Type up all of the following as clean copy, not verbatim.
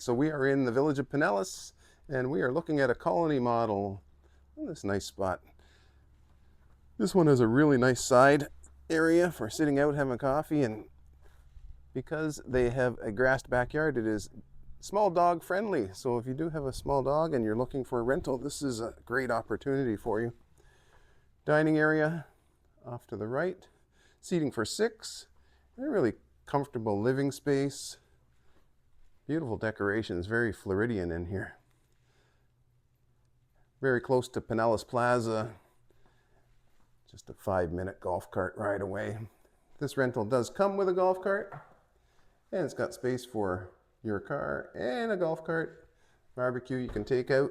So we are in the Village of Pinellas, and we are looking at a colony model in this nice spot. This one has a really nice side area for sitting out having coffee, and because they have a grassed backyard, it is small dog friendly. So if you do have a small dog and you're looking for a rental, this is a great opportunity for you. Dining area off to the right, seating for 6, and a really comfortable living space. Beautiful decorations, very Floridian in here. Very close to Pinellas Plaza, just a 5-minute golf cart ride away. This rental does come with a golf cart, and it's got space for your car and a golf cart. Barbecue you can take out.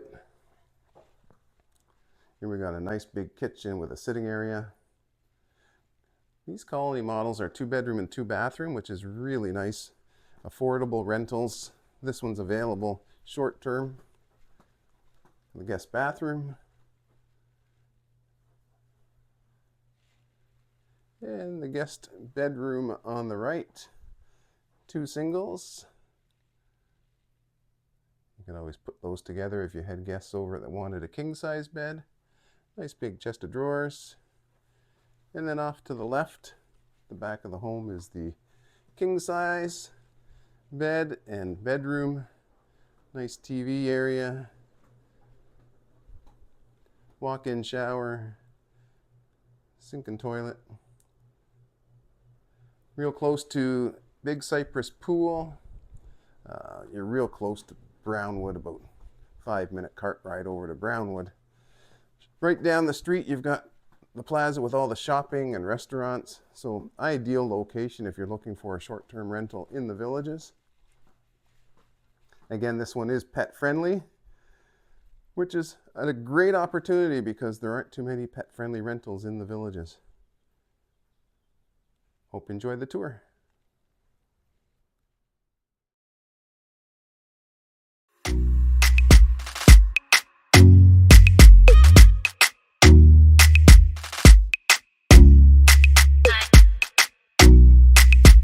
Here we got a nice big kitchen with a sitting area. These colony models are 2-bedroom and 2-bathroom, which is really nice. Affordable rentals. This one's available short term. The guest bathroom. And the guest bedroom on the right. 2 singles. You can always put those together if you had guests over that wanted a king-size bed. Nice big chest of drawers. And then off to the left, the back of the home, is the king-size bed and bedroom. Nice TV area. Walk-in shower. Sink and toilet. Real close to Big Cypress Pool. You're real close to Brownwood, about 5-minute cart ride over to Brownwood. Right down the street, you've got the plaza with all the shopping and restaurants. So ideal location if you're looking for a short-term rental in the Villages. Again, this one is pet friendly, which is a great opportunity because there aren't too many pet friendly rentals in the Villages. Hope you enjoyed the tour.